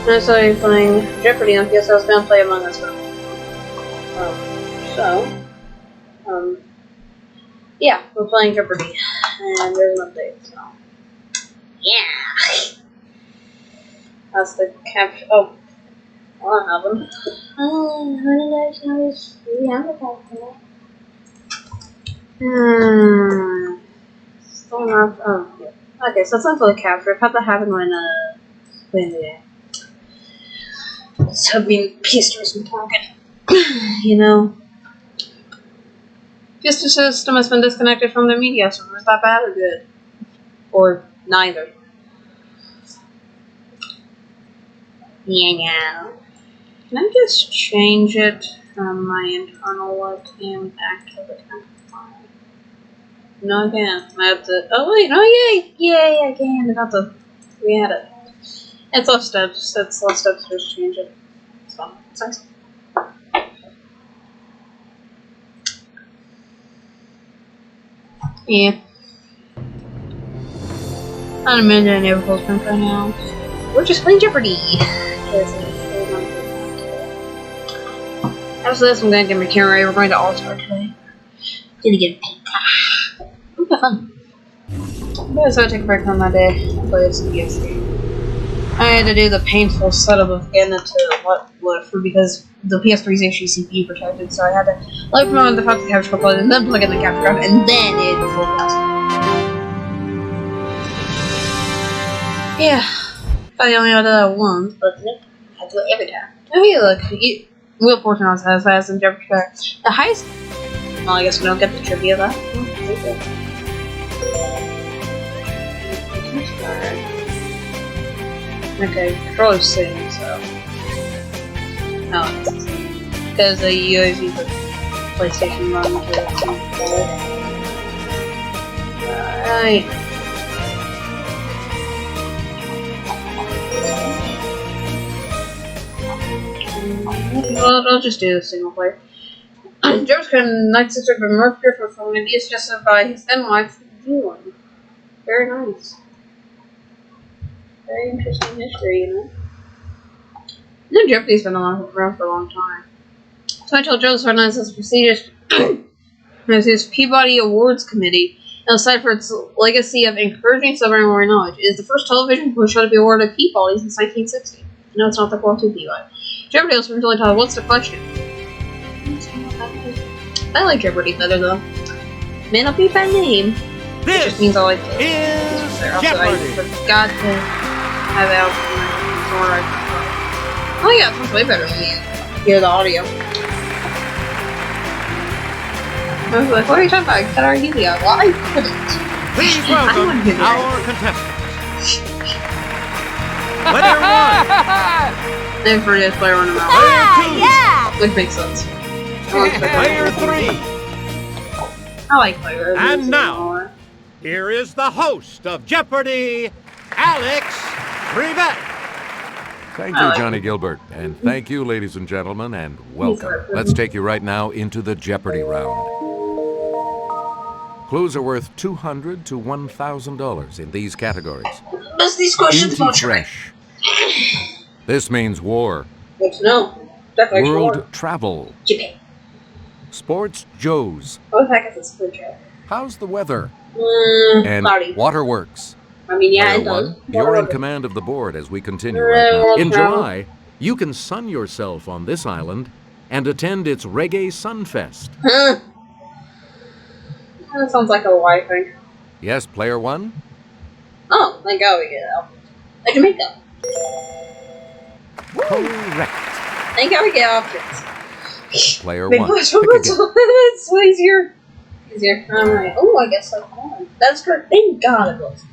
I saw you playing Jeopardy on PS. I was gonna play Among Us. Yeah, we're playing Jeopardy, and there's an update. So, yeah, that's the capture. Oh, I don't have them. Oh, how did I know we have a capture? Still not. Oh, yeah. Okay, so it's not for the capture. I thought that happened when playing the game. So being PS3 is broken. You know. PS2 system has been disconnected from the media server. Is that bad or good? Or neither? Yeah. Can I just change it from my internal webcam back to the template? No, I can't. I have to. Oh wait, no, yay! Yay, I can. I got the. We had it. It's less steps. It's less steps to just change it. It's fun. It's nice. Yeah. Not a minute in Liverpool's been right now. We're just playing Jeopardy! After this, I'm gonna get my camera ready. We're going to All-Star today. Gonna get paid. It'll be fun. I'm gonna take a break from my day and play some PS3. I had to do the painful setup of getting it to what for because the PS3 is actually CPU protected, so I had to light from on the top of the capture card and then plug in the capture card and then it would full blast. Yeah, I only had that once, but nope, I have to do it every time. Oh hey, look, Wheel of Fortune also has fast and Jeopardy. The highest. Well, I guess we don't get the trivia though. Okay, controller's sitting, so. Oh, it's because you always use the PlayStation run to control. Alright. Well, I'll just do the single player. George Knight's sister been murdered from abuse just by his then wife, Julian. Very nice. Very interesting history, you know. I know Jeopardy's been around for a long time. So I told Joseph Hernandez as prestigious as his Peabody Awards Committee, and aside for its legacy of encouraging submarine knowledge, it is the first television show to be awarded a Peabody since 1960. No, it's not the World 2 Peabody. Jeopardy was originally titled What's the Question? I like Jeopardy better though. May not be by name. This it just means I like it. Is Jeopardy. I forgot to have it out for oh yeah, it sounds way better when you hear the audio. I was like, what are you talking about? I could already hear the audio. Well, I couldn't. Please welcome our contestants. Player 1. Then for this player 1 amount. Yeah! Which makes sense. Player 3. I like player 3. And now, here is the host of Jeopardy, Alex Rivet. Thank you, Johnny Gilbert. And thank you, ladies and gentlemen, and welcome. Let's take you right now into the Jeopardy round. Clues are worth $200 to $1,000 in these categories. Does these questions Into fresh. This means war. Good to know. Definitely World war. travel. Japan. Sports Joes. What the heck is this food trip? How's the weather? And Cloudy. waterworks. I mean, yeah, it Player does. 1, you're in command of the board as we continue right now. In July, you can sun yourself on this island and attend its Reggae Sunfest. Huh. That sounds like a Hawaii thing. Yes, Player 1? Oh, thank God we get out. Jamaica. Correct. Thank God we get options. Player Wait, 1. what's Pick again. it's way easier. Alright. Oh, I guess like corn. That's correct. Thank God it was.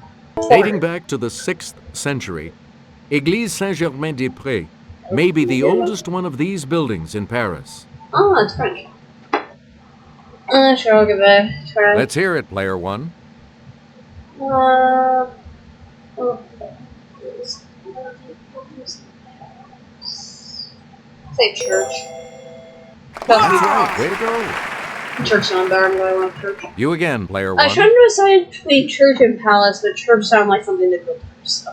Dating back to the 6th century, Église Saint-Germain-des-Prés may be the oldest one of these buildings in Paris. Oh, it's French. Sure, I'll give it a try. Let's hear it, Player 1. Oh. Say church. That's right. Way to go. Church sound better than I want church. You again, Player 1. I was trying to decide between church and palace, but church sound like something to build so.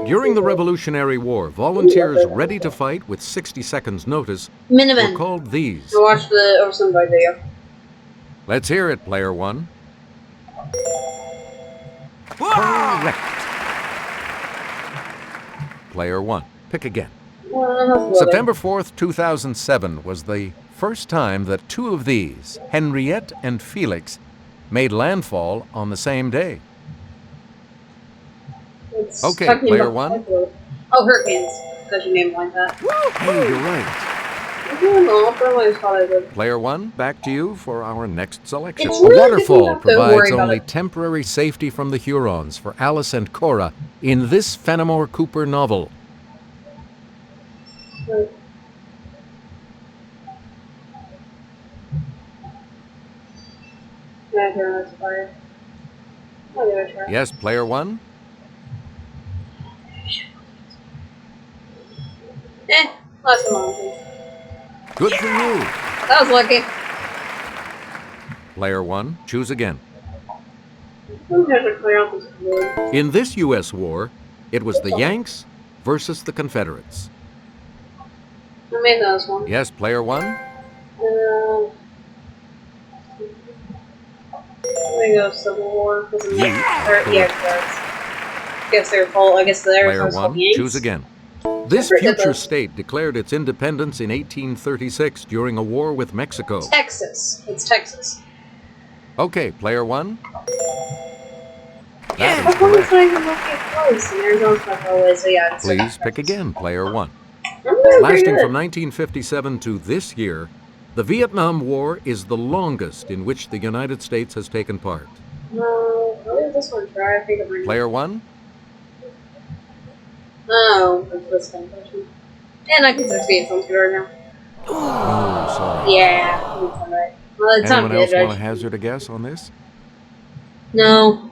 During the Revolutionary War, volunteers ready to fight with 60 seconds notice were Miniman. called these. I watched the Oversimplified video. Let's hear it, player one. Correct. Player one. Pick again. September 4th, 2007 was the first time that two of these, Henriette and Felix, made landfall on the same day. It's Okay, talking player about one. Oh, Hurricanes. Because you named it like that. Hey, you're right. I don't know. I always thought I would. Player one, back to you for our next selection. It's A really waterfall good, don't worry provides about only it. temporary safety from the Hurons for Alice and Cora in this Fenimore Cooper novel. Right. Yeah, here, that's fire. I'll give it a try. Yes, player one. Lots of mountains. Good for you. That was lucky. Player one, choose again. Who has to clear out this wood? In this U.S. war, it was the Yanks versus the Confederates. I made those one. Yes, player one. I'm gonna go Civil War. Yeah, because I guess they're full. I guess they're Player called one, Yanks. choose again. This Forget future those. state declared its independence in 1836 during a war with Mexico. Texas. It's Texas. Okay, player one. Yeah, That is how come it's correct. not even looking close? And Arizona's not far away, so yeah. It's Please pick again, player one. I'm doing pretty Lasting good. from 1957 to this year, the Vietnam War is the longest in which the United States has taken part. No, I'll leave this one try. I think I'm ready. Player one. No, it's this one. And I can succeed sounds good right now. Oh, sorry. Yeah, I think I'm right. Well, it's not Anyone else good. want to hazard a guess on this? No.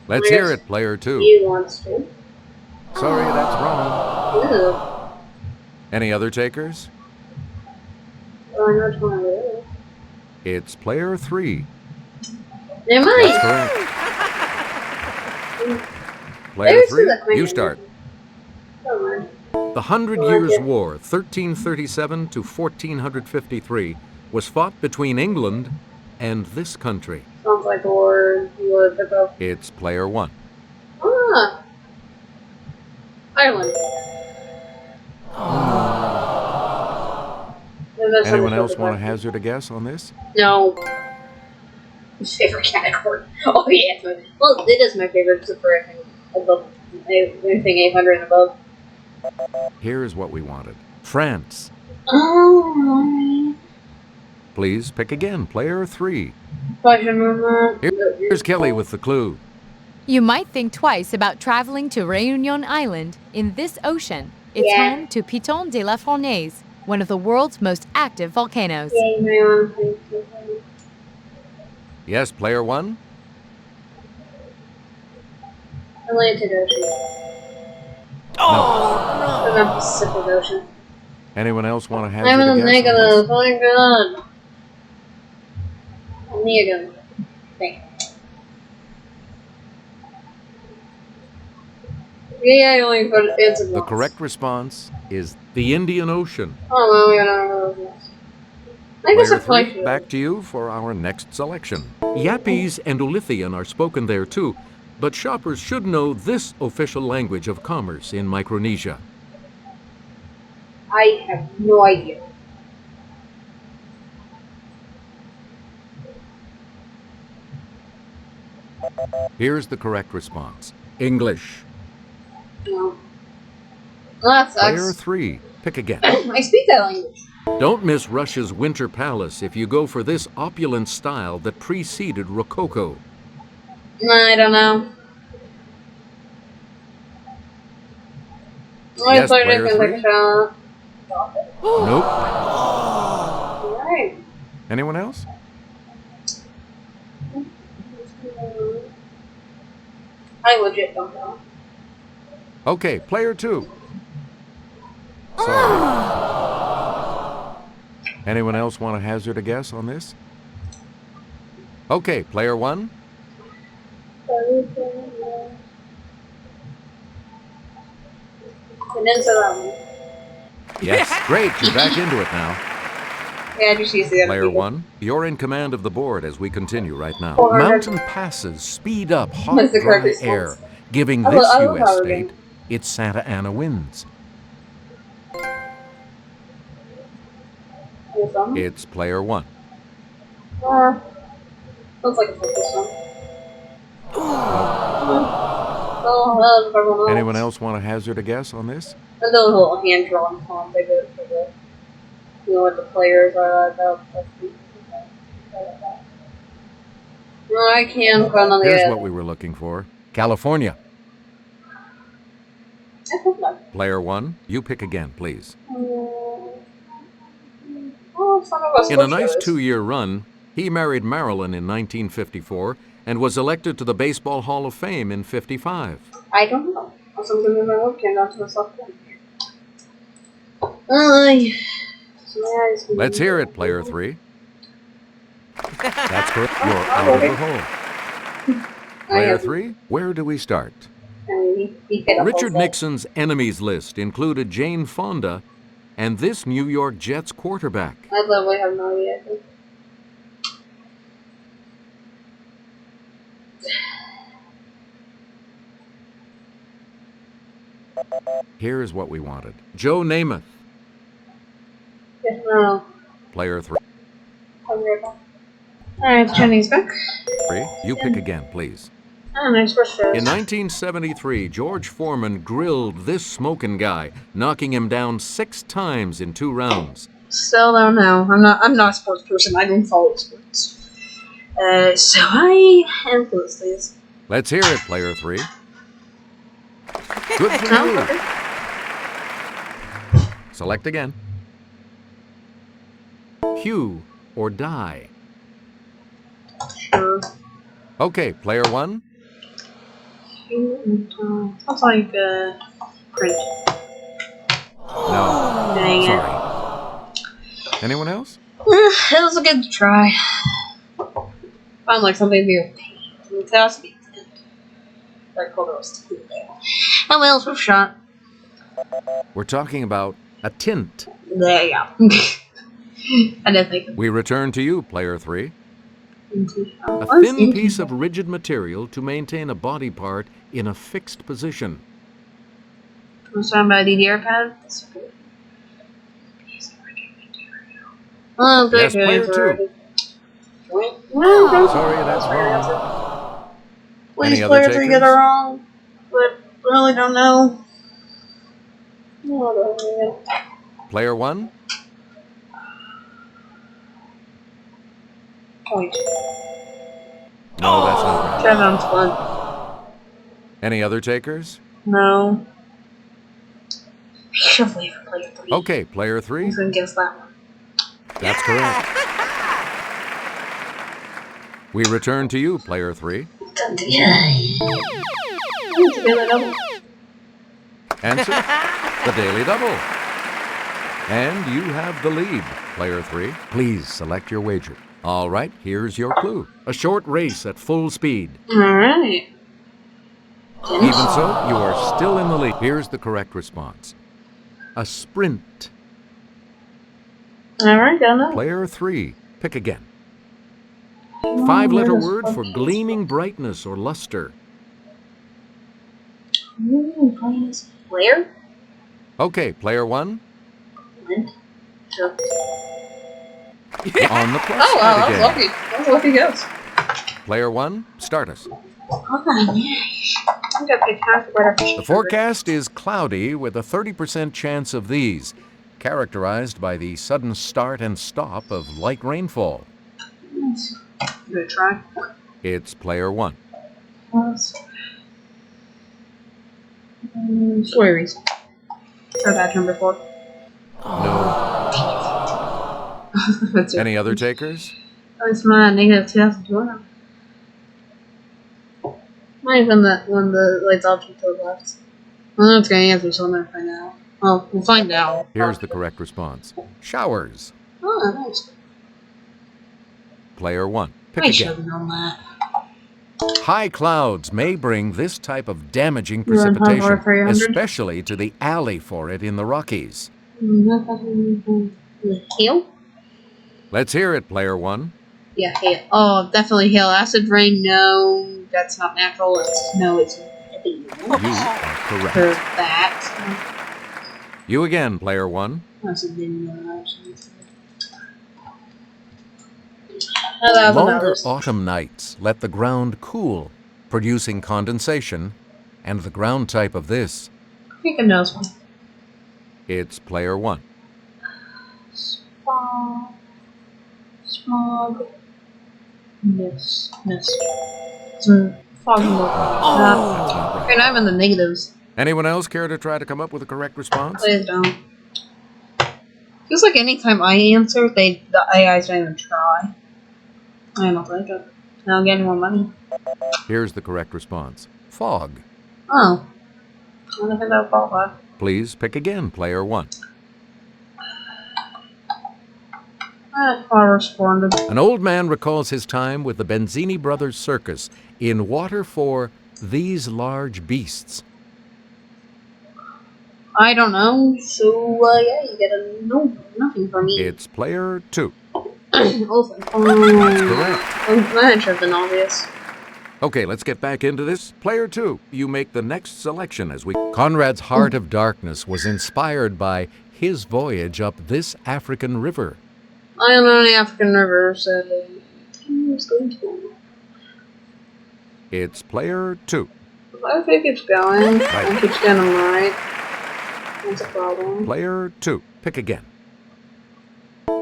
Let's hear it, player two. You wants to. Sorry, that's wrong. Ew. Any other takers? Oh, I know which one it is. It's player three. Never That's mind. correct. Player There's three, the queen. you start. Don't mind. The Hundred Years' War, 1337 to 1453, was fought between England and this country. Sounds like a word you would pick up. It's player one. Ah. Ireland. Anyone else want to hazard a guess on this? No. Favorite category. Oh yeah, it's my, well, it is my favorite, except for anything 800 and above. Here's what we wanted. France. Oh, Please pick again, player three. I should remember that. Here's Kelly with the clue. You might think twice about traveling to Réunion Island. In this ocean, it's Yeah. home to Piton de la Fournaise, one of the world's most active volcanoes. Yeah, man. Yes, player one. Atlantic Ocean. No. Or not Pacific Ocean. Anyone else want to I'm hazard in a the guess on negative. this? Oh my god. Negative. Thank you. Yeah, I only put answered The once. correct response is the Indian Ocean. Oh, well, we don't know those ones. I guess I Player probably three, should. back to you for our next selection. Yapese and Olithian are spoken there too, but shoppers should know this official language of commerce in Micronesia. I have no idea. Here's the correct response. English. No. Well, that Player sucks. three, pick again. I speak that language. Don't miss Russia's Winter Palace if you go for this opulent style that preceded Rococo. I don't know. Yes, I player can take a three. shot. Nope. Alright. Anyone else? I legit don't know. Okay, player two. Sorry. Anyone else want to hazard a guess on this? Okay, player one. didn't say that one. Yes, great. You're back into it now. Yeah, I just used the other Player people. 1, you're in command of the board as we continue right now. 400. Mountain passes speed up hot, What's the correct dry response? air, giving I this love U.S. power state game. its Santa Ana winds. Yes, It's player 1. Sounds like it's like this one. Oh, everyone else. Anyone else want to hazard a guess on this? There's a little hand drawing font they do for the, you know what the players are. No, I can run on the Here's edge. what we were looking for. California. I think not. Player 1, you pick again, please. Oh, it's not about In a nice shows. 2-year run, he married Marilyn in 1954 and was elected to the Baseball Hall of Fame in 55. I don't know. Something in my webcam down to myself. Let's hear it, player 3. That's correct. You're out of the hole. Player 3, where do we start? Richard Nixon's enemies list included Jane Fonda and this New York Jets quarterback. I literally have no idea. Here's what we wanted. Joe Namath. No. Player 3. Alright, Jenny's back. You pick again, please. Oh, nice first show. In 1973, George Foreman grilled this smoking guy, knocking him down 6 times in 2 rounds. Still don't know. I'm not a sports person. I don't follow sports. So I am close, please. Let's hear it, player 3. Good for No, you. okay. Select again. Hue or die. Sure. Okay, player 1. Sounds like print. No. Dang Sorry. Anyone else? It was a good try. Found like something near paint. It has to be tint. That color was too bad. Oh well, it's worth a shot. We're talking about a tint. There you go. I didn't think of We return to you, player 3. it. A thin piece of rigid material to maintain a body part in a fixed position. I was talking about a DDR pad. That's good. Oh, Yes, player 2. No, Sorry, that's wrong. Please, Any other players that get it takers? wrong, but really don't know. Oh, Player 1. point. No, that's not right. Trevor's fun. Any other takers? No. I should have waited for player 3. Okay, player I 3. was gonna guess that one. That's correct. We return to you, player 3. Answer, the Daily Double. And you have the lead, player 3. Please select your wager. All right, here's your clue. A short race at full speed. Alright. Even so, you are still in the lead. Here's the correct response. A sprint. Alright, don't know. Player 3, pick again. 5-letter word for gleaming brightness or luster. Ooh, brightness. Player? Okay, player 1. Lint. Sure. On the plus Oh, wow, side that was again. lucky. That was a lucky guess. Player 1, start us. Oh, man. I think I picked half the weather. The forecast is cloudy with a 30% chance of these, characterized by the sudden start and stop of light rainfall. Good try. It's player 1. Stories. Tried that term before. No. That's it. Any other takers? Oh, it's my negative 2012. Not even that when the lights option to the left. I don't know what's going to answer, so I'm going to find out. Oh, we'll find out. Here's the correct response. Showers. Oh, nice. Player 1. Pick I should again. have known that. High clouds may bring this type of damaging You want to precipitation, 300? especially to the alley for it in the Rockies. Hail? Let's hear it, player one. Yeah, hail. Oh, definitely hail. Acid rain, no. That's not natural. It's heavy. You are correct. For that. You again, player one. Acid rain, no. How about Longer those? autumn nights let the ground cool, producing condensation, and the ground type of this, I think I know this one. it's player one. Smog. Mist. Some fog and water. Okay, now I'm in the negatives. Anyone else care to try to come up with a correct response? Please don't. Feels like anytime I answer, the AIs don't even try. I don't like it. Now I'm getting more money. Here's the correct response. Fog. Oh. I don't think that'll qualify. Please pick again, player one. I responded. An old man recalls his time with the Benzini Brothers Circus in water for these large beasts. I don't know, so yeah, you get a no, nothing from me. It's player two. Elephant. Correct. That should have been obvious. Okay, let's get back into this. Player two, you make the next selection as we... Conrad's Heart of Darkness was inspired by his voyage up this African river. I don't know any African river, so who's going to? It's player two. I think it's going. I keep getting them right. That's a problem. Player two, pick again.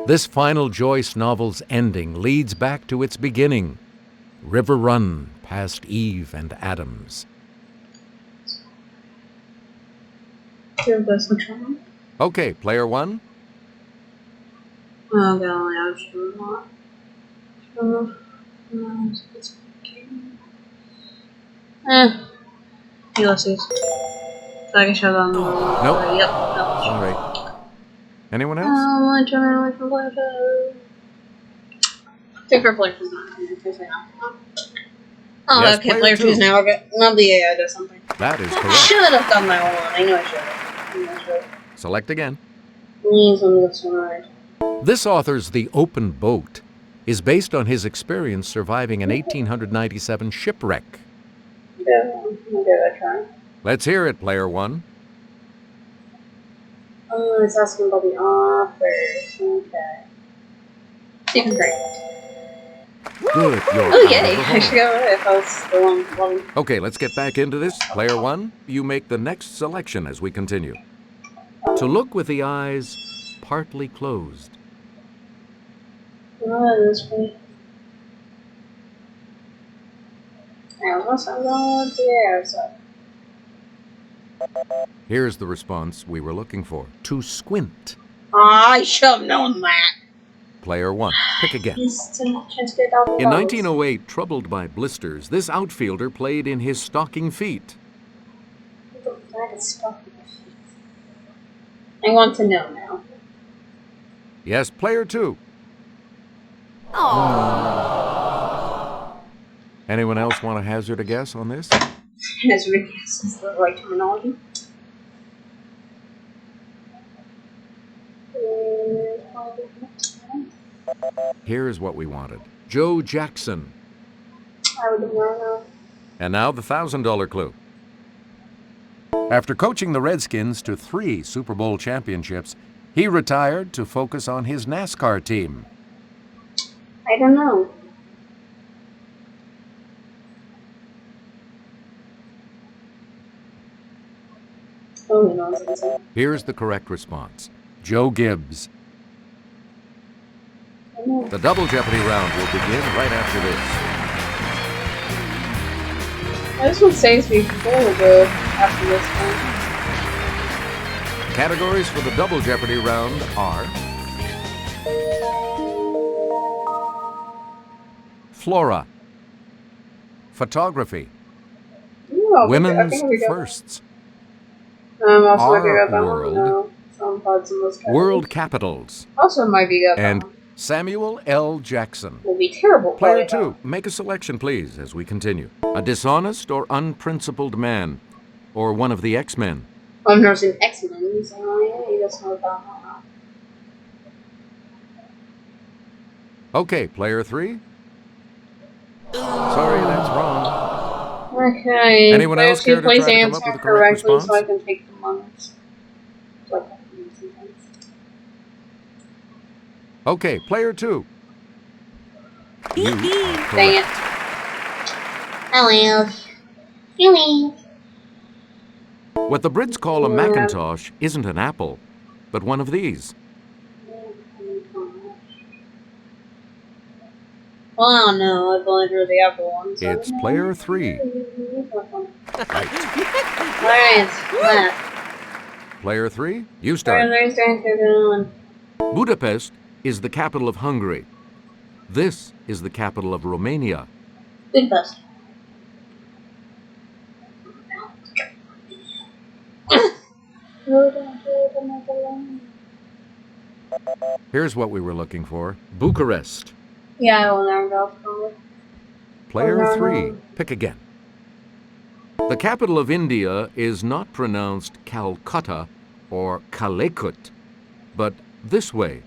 This final Joyce novel's ending leads back to its beginning. River Run past Eve and Adams. Give this a try. Okay, player one. Oh god, I was not. Ulysses. So I can show them. Nope. Yep. All right. Anyone else? I turn away from Plato. Favorite player is not. Oh, Yes, okay, player player two. 2's now. Now the AI does something. That is I correct. should have done that one. I knew I should have. Select again. Please, on this one. This author's The Open Boat is based on his experience surviving an 1897 shipwreck. Yeah, I'll give it a try. Let's hear it, player one. Oh, it's asking about the author. Okay. Stephen Gray. Good. You're Oh, out of yay. the I hole. should go if I was the one. Okay, let's get back into this. Player one, you make the next selection as we continue. To look with the eyes partly closed. Oh, this way. I almost am going to the air, so. Here's the response we were looking for. To squint. I should have known that. Player one, pick again. Just to get out the In boats. 1908, troubled by blisters, this outfielder played in his stocking feet. What the heck is stuck in my feet? I want to know now. Yes, player two. Anyone else want to hazard a guess on this? As Rick is the right terminology. Here's what we wanted. Joe Jackson. I would know. And now the $1,000 clue. After coaching the Redskins to 3 Super Bowl championships, he retired to focus on his NASCAR team. I don't know. Oh, no. Here's the correct response. Joe Gibbs. The Double Jeopardy round will begin right after this. This one saves me really good after this one. Categories for the Double Jeopardy round are Flora, Photography, Ooh, Women's Firsts, Also, Our I got that World, one. No, some parts of those World Capitals, Also, might be good. and Samuel L. Jackson. Will be terrible. Player 2, make a selection, please, as we continue. A dishonest or unprincipled man, or one of the X-Men. I've never seen X-Men, so yeah, you just know about that. Okay, player 3. Sorry, that's wrong. Okay. Anyone else care to try please to come answer up with a correct correctly response? so I can take the marks. Okay, player 2. You are Dang it. correct. Hello. Hello. What the Brits call a Macintosh isn't an apple, but one of these. Well, I don't know. I've only heard the Apple one. So It's player 3. Alright. Player 3, you start. Budapest is the capital of Hungary. This is the capital of Romania. Budapest. Here's what we were looking for. Bucharest. Yeah, I will never go for it. Player 3, pick again. The capital of India is not pronounced Calcutta or Calicut, but this way.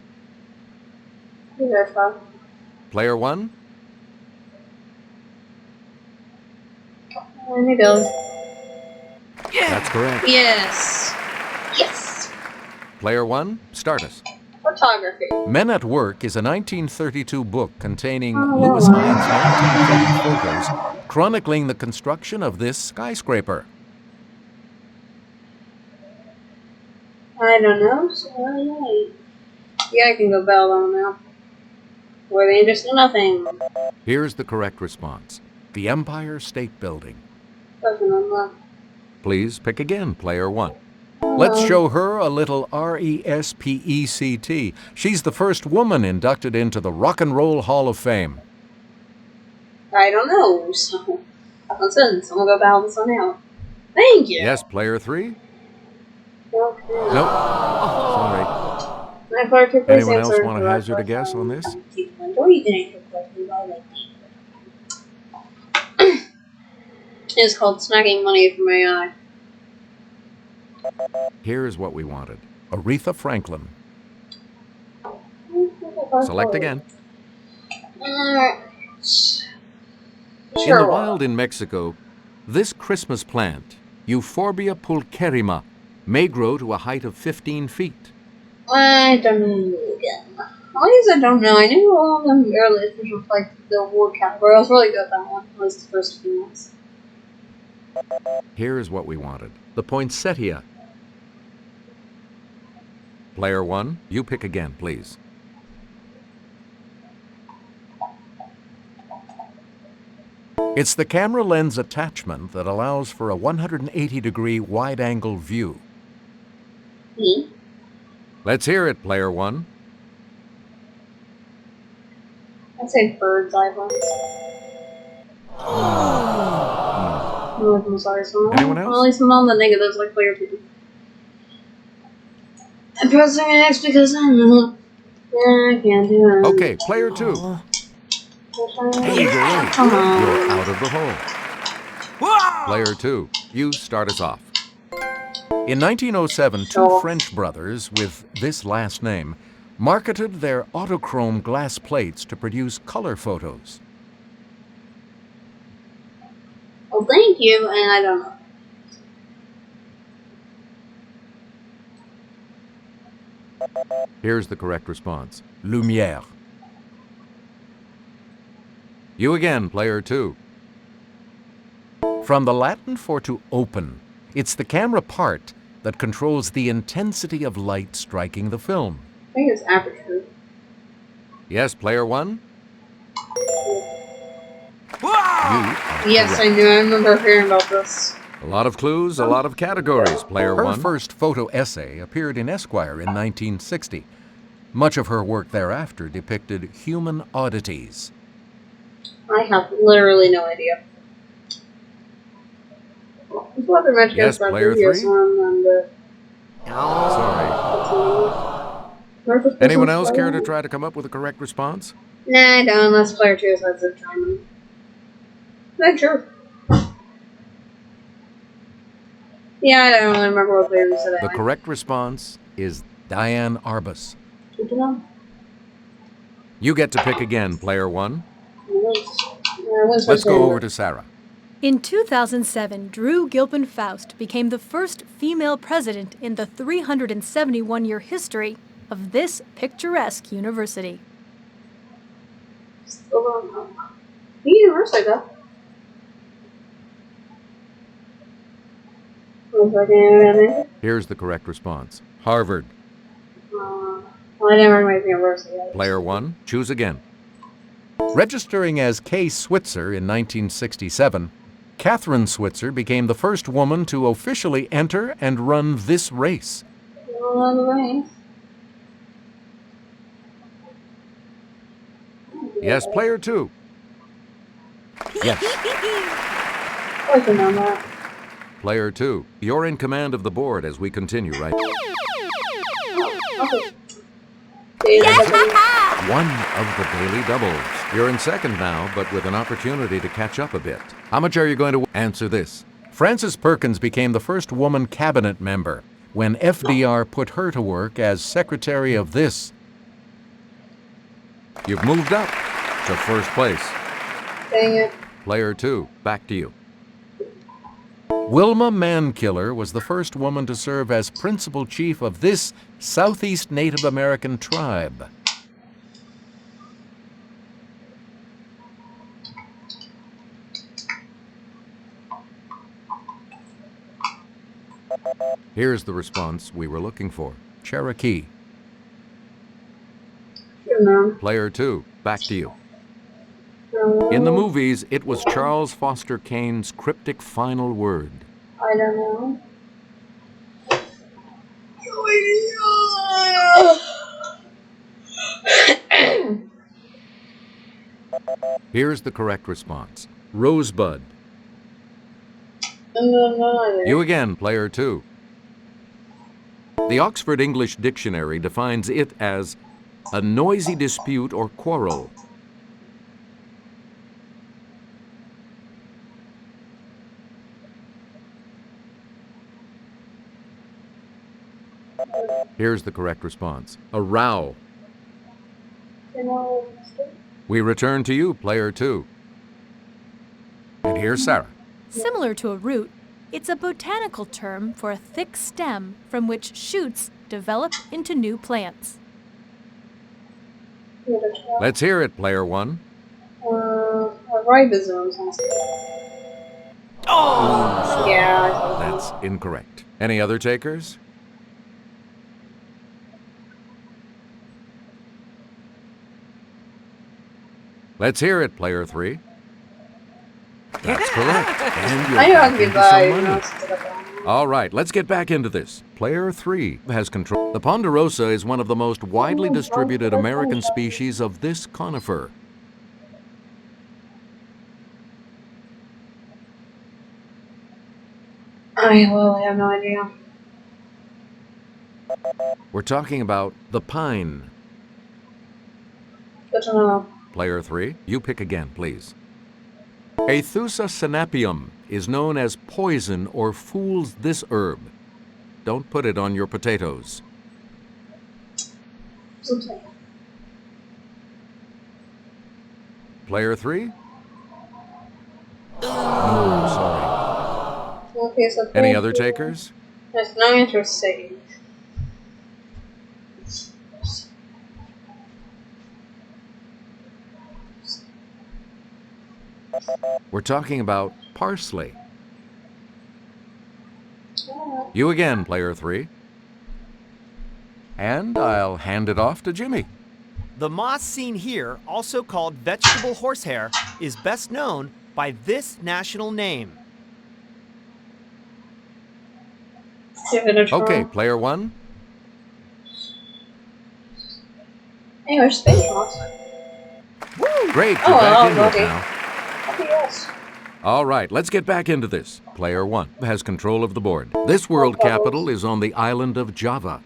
Player 1, There we go. that's correct. Yes. Yes. Player 1, start us. Photography. Men at Work is a 1932 book containing Lewis Hine's 1930 photos chronicling the construction of this skyscraper. I don't know. So, yeah, I can go bail on now. Where they just do nothing. Here's the correct response. The Empire State Building. Doesn't unlock. Please pick again, player 1. Let's show her a little RESPECT. She's the first woman inducted into the Rock and Roll Hall of Fame. I don't know, so nonsense. I'm gonna go bail this one out. Thank you. Yes, player 3? Okay. Nope. Sorry. My player 2, please Anyone else answer want to the right hazard a guess question. on this? Or you can answer questions I like. It's called snacking money from AI. Here's what we wanted. Aretha Franklin. Select again. In the wild in Mexico, this Christmas plant, Euphorbia pulcherrima, may grow to a height of 15 feet. I don't know again. At least I don't know. I knew all of them early, especially like the award category. I was really good at that one. At least the first few ones. Here's what we wanted. The poinsettia. Player 1, you pick again, please. It's the camera lens attachment that allows for a 180-degree wide-angle view. Me? Let's hear it, player 1. I'd say bird's eye lens. I'm sorry, so Anyone else? Well, at least I'm on the negatives like player 2. I'm pressing X because I know. Yeah, I can't do it. Okay, player 2. Hey, you're right. You're out of the hole. Player 2, you start us off. In 1907, two French brothers with this last name marketed their autochrome glass plates to produce color photos. Well, thank you, and I don't know. Here's the correct response. Lumière. You again, player 2. From the Latin for to open, it's the camera part that controls the intensity of light striking the film. I think it's aperture. Yes, player 1? Yes, I do. I remember hearing about this. A lot of clues, a lot of categories, player 1. Her first photo essay appeared in Esquire in 1960. Much of her work thereafter depicted human oddities. I have literally no idea. It's what the Yes, player 3? One, and, Sorry. Anyone else care to try to come up with a correct response? Nah, I don't, unless player 2 has a time. Not sure. Yeah, I don't really remember what player we said. The correct response is Diane Arbus. Good to know. You get to pick again, player 1. Let's go over to Sarah. In 2007, Drew Gilpin Faust became the first female president in the 371-year history of this picturesque university. University, though. Here's the correct response. Harvard. Well, I didn't recognize university. Player 1, choose again. Registering as Kay Switzer in 1967, Catherine Switzer became the first woman to officially enter and run this race. Yes, player 2. Yes. I can know that. Player 2, you're in command of the board as we continue, right? One of the daily doubles. You're in second now, but with an opportunity to catch up a bit. How much are you going to answer this? Frances Perkins became the first woman cabinet member when FDR put her to work as secretary of this. You've moved up to first place. Dang it. Player 2, back to you. Wilma Mankiller was the first woman to serve as principal chief of this Southeast Native American tribe. Here's the response we were looking for. Cherokee. Player 2, back to you. In the movies, it was Charles Foster Kane's cryptic final word. I don't know. Here's the correct response. Rosebud. No. You again, player 2. The Oxford English Dictionary defines it as a noisy dispute or quarrel. Here's the correct response. A row. We return to you, player 2. And here's Sarah. Similar to a root, it's a botanical term for a thick stem from which shoots develop into new plants. Let's hear it, player 1. Ribosomes. Oh! Yeah. That's incorrect. Any other takers? Let's hear it, player 3. That's correct. And you're back into some money. All right, let's get back into this. Player 3 has control. The ponderosa is one of the most widely distributed American species of this conifer. I literally have no idea. We're talking about the pine. Good to know. Player 3, you pick again, please. Aethusa sinapium is known as poison or fools this herb. Don't put it on your potatoes. Player 3? No, sorry. Okay, so Any other takers? There's no interesting. We're talking about parsley. You again, player 3. And I'll hand it off to Jimmy. The moss seen here, also called vegetable horsehair, is best known by this national name. Okay, player 1. Anyway, space moss. Great, you're back into it now. Yes. All right, let's get back into this. Player 1 has control of the board. This world capital is on the island of Java.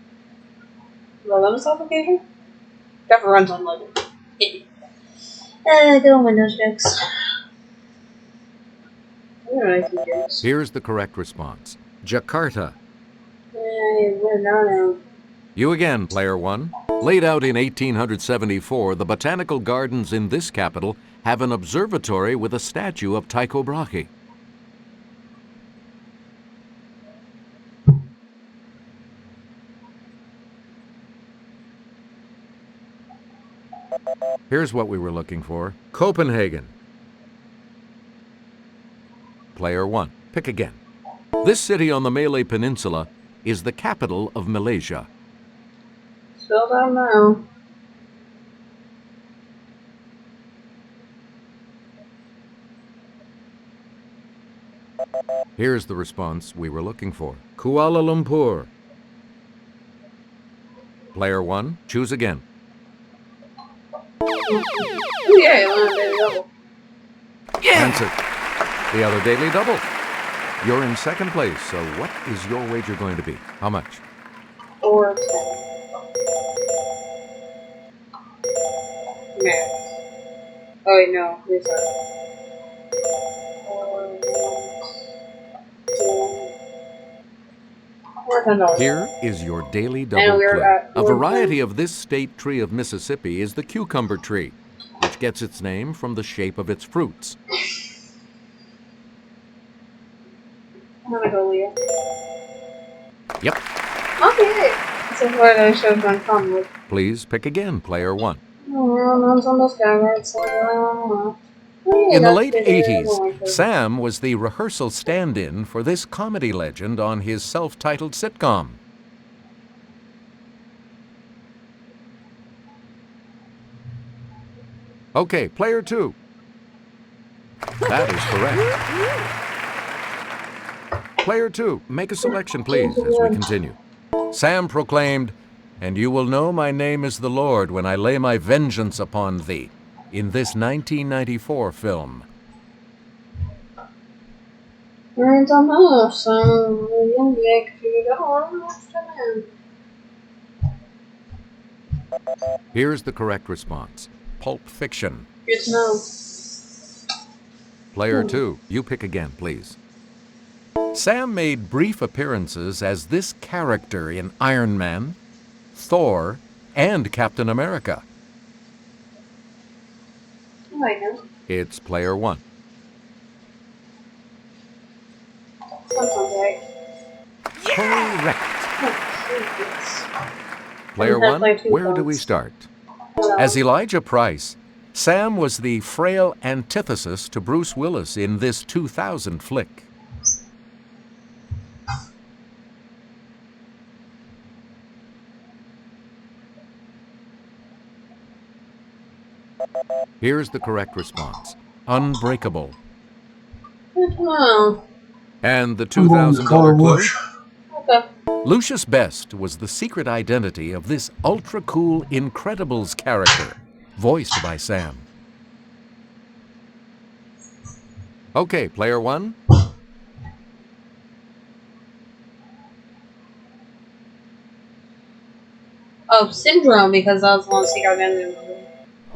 The Linux application? Never runs on Linux. Good on Windows jokes. Here's the correct response. Jakarta. No. You again, player one. Laid out in 1874, the botanical gardens in this capital have an observatory with a statue of Tycho Brahe. Here's what we were looking for. Copenhagen. Player one. Pick again. This city on the Malay Peninsula is the capital of Malaysia. Still don't know. Here's the response we were looking for. Kuala Lumpur. Player one, choose again. Yeah, Daily Double. Answer. The other Daily Double. You're in second place, so what is your wager going to be? How much? 4 10. Max. Oh wait, no. Reset. 4 $10. Here is your Daily Double we're clue. at A 4 variety of this state tree of Mississippi is the cucumber tree, which gets its name from the shape of its fruits. I'm gonna go Leo. Yep. Okay. So far, I should have done fun with. Please pick again, player one. In the late 80s, Sam was the rehearsal stand-in for this comedy legend on his self-titled sitcom. Okay, player two. That is correct. Player two, make a selection, please, as we continue. Sam proclaimed, "And you will know my name is the Lord when I lay my vengeance upon thee," in this 1994 film. I don't know, so young Jake figured out what's the Here's the correct response. Pulp Fiction. Good to know. Player two, you pick again, please. Sam made brief appearances as this character in Iron Man, Thor, and Captain America. Oh, I know. It's player one. Sounds right. Correct. Oh, yes. Player I've one, played two where do we phones. start? As Elijah Price, Sam was the frail antithesis to Bruce Willis in this 2000 flick. Here's the correct response. Unbreakable. I don't know. And the $2,000 clue? Okay. Lucius Best was the secret identity of this ultra-cool Incredibles character, voiced by Sam. Okay, player one. Oh, Syndrome, because that was the one secret identity.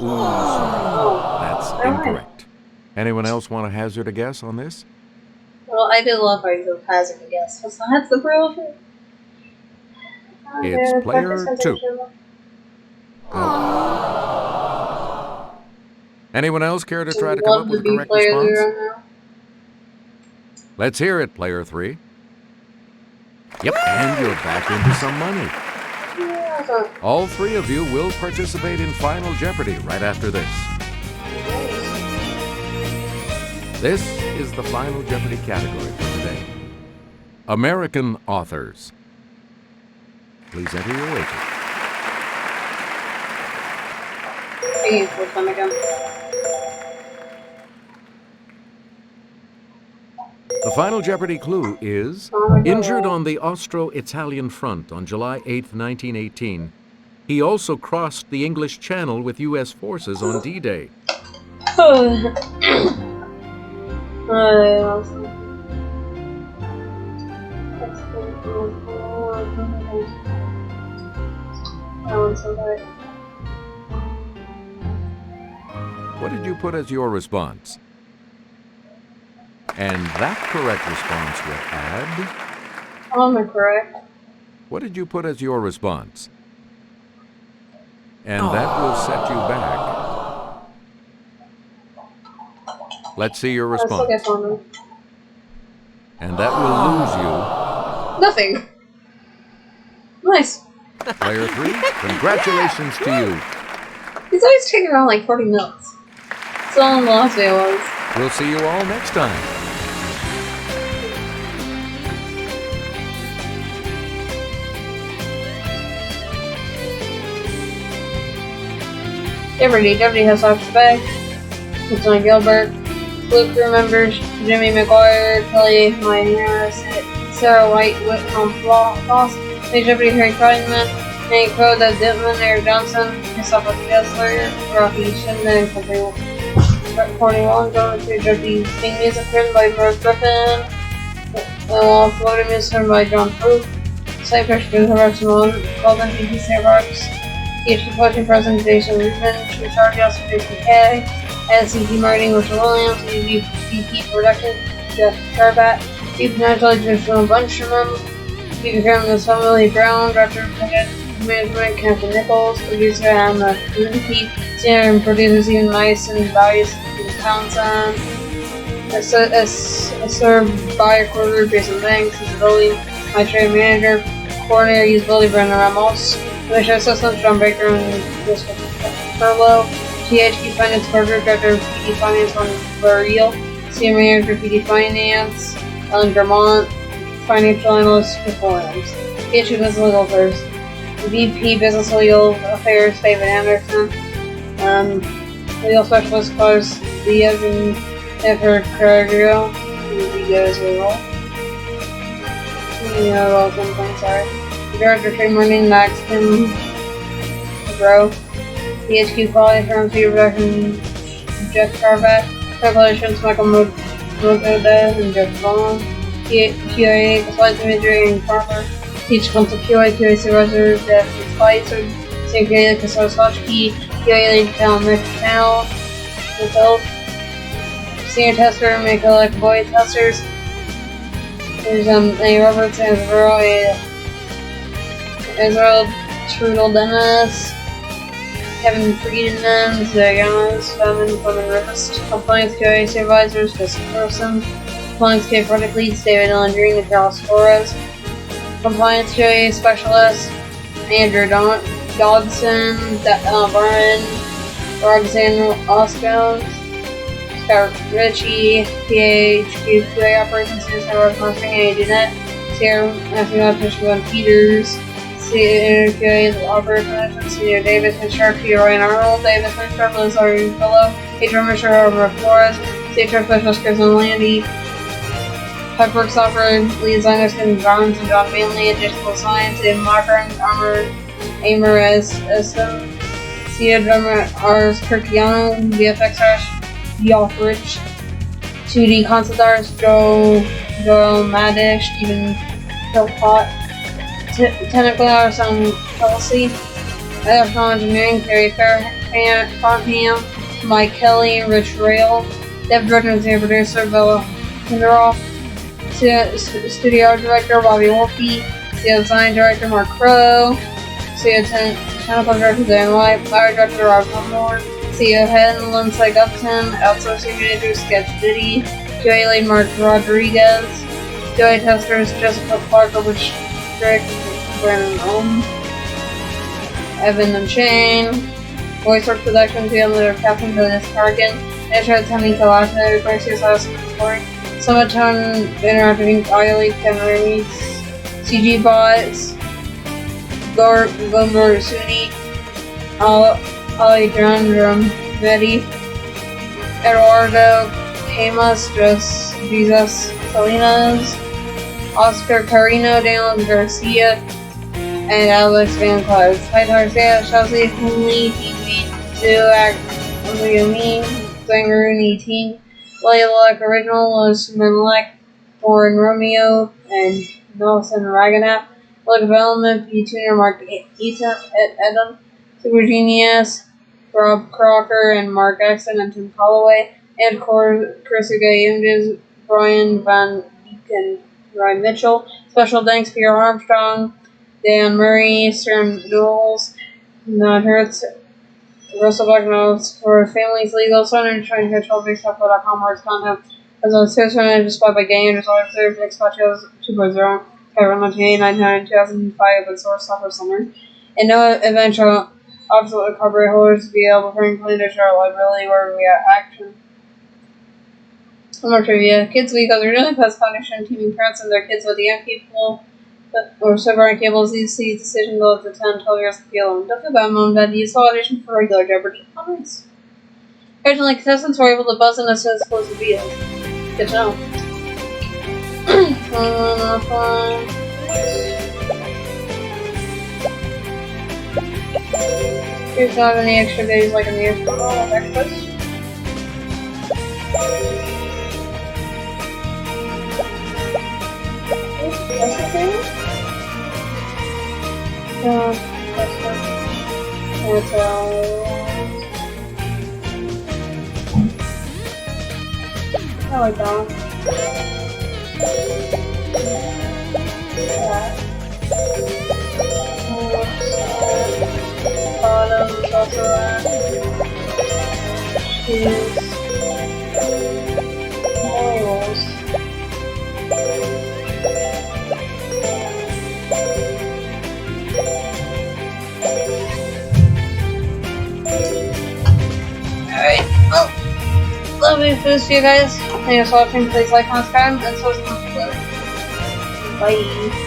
Ooh, sorry. That's never mind. incorrect. Anyone else want to hazard a guess on this? Well, I do love how you go hazard a guess. So that's the real thing. It's player two. Anyone else care to try to come up with a correct response? Let's hear it, player three. Yep, and you're back into some money. All three of you will participate in Final Jeopardy right after this. This is the Final Jeopardy category for today. American authors. Please enter your wager. The Final Jeopardy clue is, injured on the Austro-Italian front on July 8, 1918, he also crossed the English Channel with U.S. forces on D-Day. one's so right. What did you put as your response? And that correct response will add... All am I correct? What did you put as your response? And that will set you back. Let's see your I still response. get one. And that will lose Nothing. Nice. you. Player 3, congratulations to you. These always take around like 40 minutes. So long the last video was. We'll see you all next time. Jeopardy has Ox Bay, Lieutenant Gilbert, Blue crew members, Jimmy McGuire, Kelly Harris, Sarah White, Whitcomb Floss, Jeopardy Harry Kleinman, Nate Crow, Doug Dittman, Eric Johnson, Christopher Kessler, Rocky Shindon, and Company 41, going to Jeopardy theme music written by Merv Griffin, floating music written by John Pope, Cypress Production 1, Golden TV Starbucks, THQ Publishing Presentation Ruben, True Charge also Jason K, SCG Marketing Richard Williams, VP Production Jeff Charbat, VP Financial Traditional Bunchman, VP Cameron Family Brown, Director of Management Captain Nichols, Producer Anna Lindsay, Senior and Producer Stephen Nice and Values Townsend, Served by Recorder Jason Banks, Usability My Trade Manager, Coordinator Usability Brandon Ramos, Commissioner Assistant John Baker and Jessica Furlow, THQ Finance Corporate Director of PD Finance on L'Oreal, Senior Manager PD Finance, Ellen Vermont, Financial Analyst Performance, THQ Business Legal Affairs, VP Business Legal Affairs David Anderson, Legal Specialist Claus Diaz and Jennifer Carriero, you guys will roll. Sorry. Director of Trade Marketing, Max Kim Grow, THQ Quality Firm, Video Production, Jeff Carbat, Calculations, Michael Mogoda, and Jeff Vaughn, QA, Slides Imagery, and Farmer, Teach Consult QA, QA Supervisor, Jeff Spicer, Senior QA, Casar Slotchkey, QA Lead, Cal McCall, Senior Tester, Michael Boy Testers, there's A. Roberts, and Israel Trudel Dennis, Kevin Friedman, Zagamas, Fleming Rivest, Compliance QA Supervisors, Jessica Person, Compliance QA Project Leads, David Landry, and Carlos Flores, Compliance QA Specialist, Andrew Dodson, Brian, Roxanne Oscar, Scott Ritchie, PHQ QA Operations, Sarah Mustang, and Jeanette, Sarah Matthew Peters, Senior QA Operations, Senior Davis Mitchell, Ryan Arnold, Davis Mitchell, Liz Fellow, HR Mitchell, Robert Flores, HR Specialist Chris Landy, Pepperwork Software, Lead Designers Ken Barnes and John Manley, Digital Science, and Marker Amer Eston, Cia Drummer Ars Kirkiano, VFX Rush, Yoffrich, 2D Concept Arts, Joel Madish, Stephen Philpott, Technical Hours on Kelsey, Electrical Engineering, Carrie Farnham, Mike Kelly, Rich Rail, Dev Director and Senior Producer, Bella Kinderoff, Studio Art Director, Bobby Wolfe, Studio Design Director, Mark Crow, Studio Technical Director, Dan White, Flower Director, Rob Hummore, CEO Head, Lindsay Upton, Outsourcing Manager, Sketch Diddy, QA Lead, Mark Rodriguez, QA Testers, Jessica Clark, Rich Strick, Brandon Ohm, Evan and Shane, Voice Work Productions, the Unlimited Captain, Dennis Cargan, Edge Tony Kalashner, Garcia's House Recording, Summertone, Interactive Audio Leak, Ken Remix, CG Bots, Gomber Suni, Alejandro Betty, Eduardo Camus, Jesus Salinas, Oscar Carino, Daniel Garcia, and Alex Van Cloud. Hi Garcia, Chelsea Hooley, Zuak, Liami, Zangaroon 18, Layla Original, Los Menelek, Warren Romeo, and Nelson Raganap, Like Development, B. Tuner, Mark Eaton, Adam, Super Genius, Rob Crocker, and Mark Exton, and Tim Holloway, and Kursuga Images, Brian Van Beek, and Ryan Mitchell. Special thanks Pierre Armstrong, Dan Murray, Stern Knowles, Matt Hertz, Russell Black Notes for Families Legal, Southern Trying to control BigStuff.com, where it's content as well as Citizen displayed by Game, as well as Served Expatios 2.0, Kevin 1999, 2005, open source software summer. And no eventual absolute copyright holders to be able to bring clean to our liability where we have action. Some more trivia. Kids Week is a really best foundation teaming parents and their kids with young people or super cables. These decision goals to 10, 12 years to feel them. Don't feel bad, Mom, Dad. Useful audition for regular Jeopardy. Oh, nice. Occasionally, contestants were able to buzz in as soon as close the video. Good to know. Here's not any extra days like in the years before. Extras. I like that one. Bottoms also shoes. Morals. Alright, well, love you for this, you guys. Thanks for watching. Please like, comment, subscribe, and subscribe. Bye.